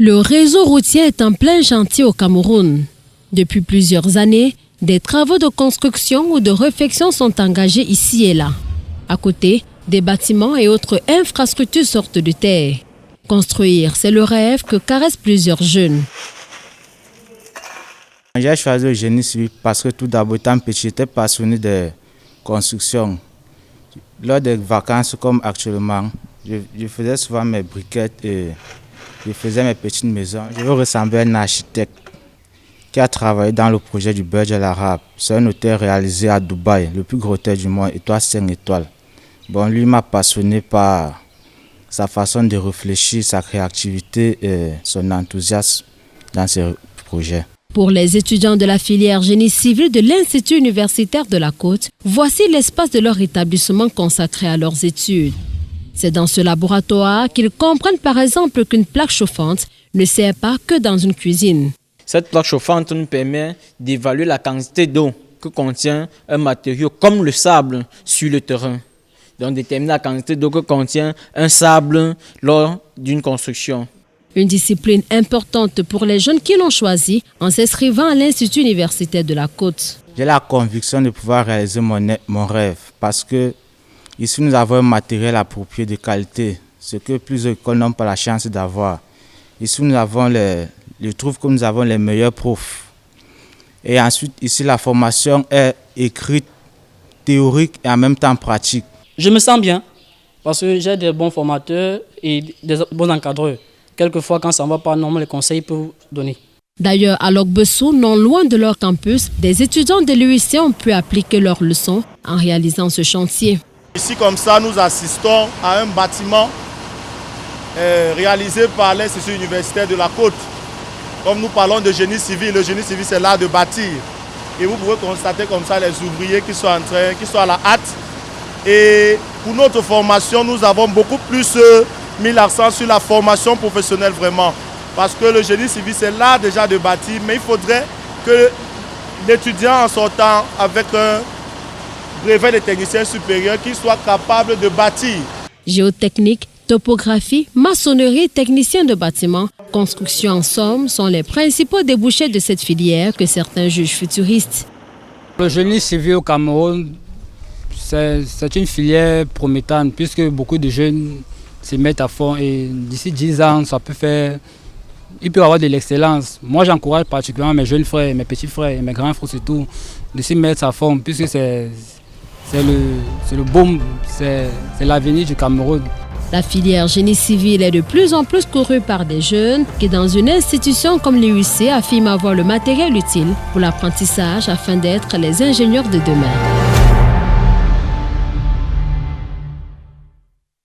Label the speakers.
Speaker 1: Le réseau routier est en plein chantier au Cameroun. Depuis plusieurs années, des travaux de construction ou de réfection sont engagés ici et là. À côté, des bâtiments et autres infrastructures sortent de terre. Construire, c'est le rêve que caressent plusieurs jeunes.
Speaker 2: J'ai choisi le génie civil parce que tout d'abord, étant petit, j'étais passionné de construction. Lors des vacances comme actuellement, je faisais souvent mes briquettes et je faisais mes petites maisons. Je veux ressembler à un architecte qui a travaillé dans le projet du Burj Al Arab. C'est un hôtel réalisé à Dubaï, le plus gros hôtel du monde, étoile 5 étoiles. Bon, lui m'a passionné par sa façon de réfléchir, sa créativité et son enthousiasme dans ses projets.
Speaker 1: Pour les étudiants de la filière génie civil de l'Institut universitaire de la Côte, voici l'espace de leur établissement consacré à leurs études. C'est dans ce laboratoire qu'ils comprennent par exemple qu'une plaque chauffante ne sert pas que dans une cuisine.
Speaker 3: Cette plaque chauffante nous permet d'évaluer la quantité d'eau que contient un matériau comme le sable sur le terrain. Donc déterminer la quantité d'eau que contient un sable lors d'une construction.
Speaker 1: Une discipline importante pour les jeunes qui l'ont choisi en s'inscrivant à l'Institut universitaire de la Côte.
Speaker 2: J'ai la conviction de pouvoir réaliser mon rêve parce que ici nous avons un matériel approprié de qualité, ce que plusieurs écoles n'ont pas la chance d'avoir. Ici je trouve que nous avons les meilleurs profs. Et ensuite ici la formation est écrite, théorique et en même temps pratique.
Speaker 4: Je me sens bien parce que j'ai des bons formateurs et des bons encadreurs. Quelquefois, quand ça ne va pas, normalement, les conseils peuvent donner.
Speaker 1: D'ailleurs, à Logbesso, non loin de leur campus, des étudiants de l'UIC ont pu appliquer leurs leçons en réalisant ce chantier.
Speaker 5: Ici, comme ça, nous assistons à un bâtiment réalisé par l'Institut universitaire de la Côte. Comme nous parlons de génie civil, le génie civil, c'est l'art de bâtir. Et vous pouvez constater comme ça les ouvriers qui sont à la hâte. Et pour notre formation, nous avons beaucoup plus mis l'accent sur la formation professionnelle vraiment. Parce que le génie civil, c'est l'art déjà de bâtir, mais il faudrait que l'étudiant en sortant avec un brevet de technicien supérieur qu'il soit capable de bâtir.
Speaker 1: Géotechnique, topographie, maçonnerie, technicien de bâtiment, construction en somme sont les principaux débouchés de cette filière que certains jugent futuriste.
Speaker 6: Le génie civil au Cameroun, c'est une filière promettante puisque beaucoup de jeunes s'y mettent à fond et d'ici 10 ans, il peut avoir de l'excellence. Moi, j'encourage particulièrement mes jeunes frères, mes petits frères et mes grands frères surtout de s'y mettre à fond puisque c'est le boom, c'est l'avenir du Cameroun.
Speaker 1: La filière génie civil est de plus en plus courue par des jeunes qui, dans une institution comme l'UIC, affirment avoir le matériel utile pour l'apprentissage afin d'être les ingénieurs de demain.